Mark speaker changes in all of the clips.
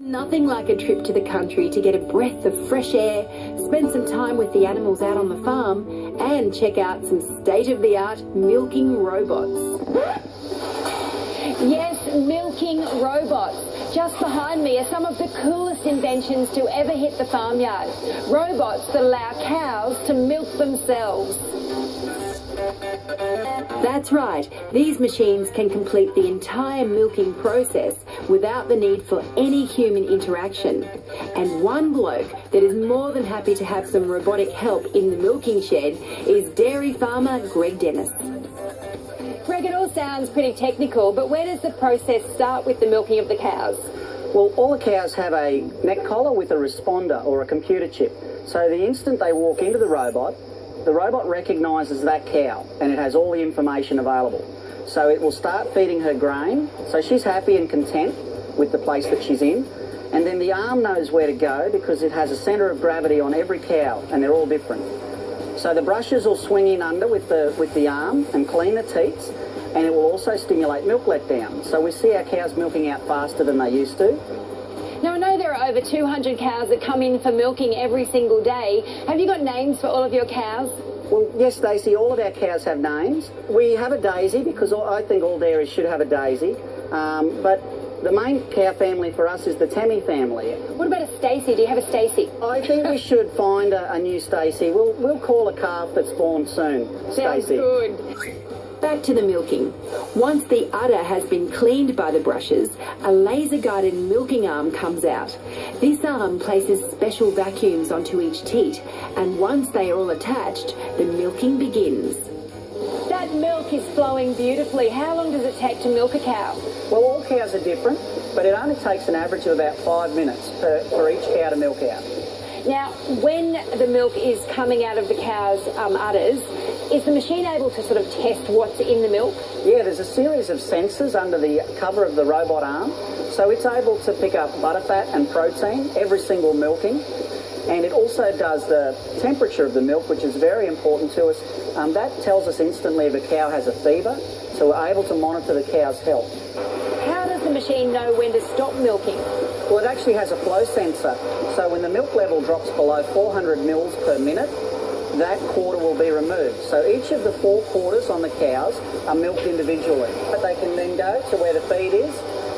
Speaker 1: Nothing like a trip to the country to get a breath of fresh air, spend some time with the animals out on the farm, and check out some state-of-the-art milking robots.
Speaker 2: Yes, milking robots. Just behind me are some of the coolest inventions to ever hit the farmyard. Robots that allow cows to milk themselves.
Speaker 1: That's right, these machines can complete the entire milking process without the need for any human interaction. And one bloke that is more than happy to have some robotic help in the milking shed is dairy farmer Greg Dennis.
Speaker 2: Greg, it all sounds pretty technical, but where does the process start with the milking of the cows?
Speaker 3: Well, all the cows have a neck collar with a responder or a computer chip. So the instant they walk into the robot recognises that cow and it has all the information available. So it will start feeding her grain, so she's happy and content with the place that she's in. And then the arm knows where to go because it has a centre of gravity on every cow and they're all different. So the brushes will swing in under with the arm and clean the teats, and it will also stimulate milk letdown. So we see our cows milking out faster than they used to.
Speaker 2: Now, I know there are over 200 cows that come in for milking every single day. Have you got names for all of your cows?
Speaker 3: Well, yes, Stacey, all of our cows have names. We have a Daisy because I think all dairies should have a Daisy. But the main cow family for us is the Tammy family.
Speaker 2: What about a Stacey? Do you have a Stacey?
Speaker 3: I think we should find a new Stacey. We'll call a calf that's born soon
Speaker 2: Sounds
Speaker 3: Stacey.
Speaker 2: good.
Speaker 1: Back to the milking. Once the udder has been cleaned by the brushes, a laser-guided milking arm comes out. This arm places special vacuums onto each teat, and once they are all attached, the milking begins.
Speaker 2: That milk is flowing beautifully. How long does it take to milk a cow?
Speaker 3: Well, all cows are different, but it only takes an average of about 5 minutes for each cow to milk out.
Speaker 2: Now, when the milk is coming out of the cow's udders, is the machine able to sort of test what's in the milk?
Speaker 3: Yeah, there's a series of sensors under the cover of the robot arm, so it's able to pick up butterfat and protein every single milking, and it also does the temperature of the milk, which is very important to us. That tells us instantly if a cow has a fever, so we're able to monitor the cow's health.
Speaker 2: How does the machine know when to stop milking?
Speaker 3: Well, it actually has a flow sensor, so when the milk level drops below 400 mils per minute, that quarter will be removed. So each of the 4 quarters on the cows are milked individually. But they can then go to where the feed is,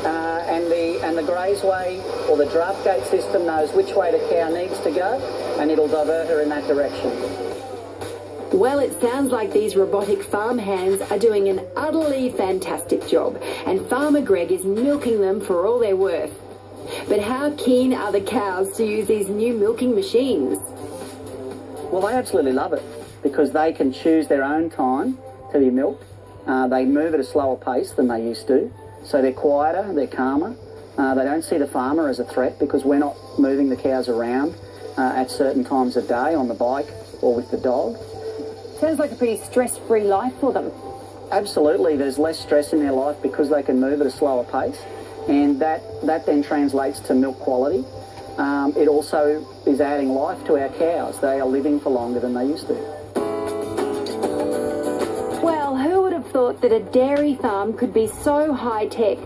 Speaker 3: and the grazeway or the draft gate system knows which way the cow needs to go, and it'll divert her in that direction.
Speaker 1: Well, it sounds like these robotic farm hands are doing an utterly fantastic job, and Farmer Greg is milking them for all they're worth. But how keen are the cows to use these new milking machines?
Speaker 3: Well, they absolutely love it because they can choose their own time to be milked. They move at a slower pace than they used to, so they're quieter, they're calmer. They don't see the farmer as a threat because we're not moving the cows around at certain times of day on the bike or with the dog.
Speaker 2: Sounds like a pretty stress-free life for them.
Speaker 3: Absolutely, there's less stress in their life because they can move at a slower pace, and that then translates to milk quality. It also is adding life to our cows. They are living for longer than they used to.
Speaker 2: Well, who would have thought that a dairy farm could be so high-tech?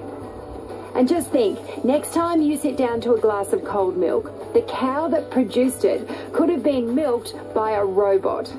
Speaker 2: And just think, next time you sit down to a glass of cold milk, the cow that produced it could have been milked by a robot.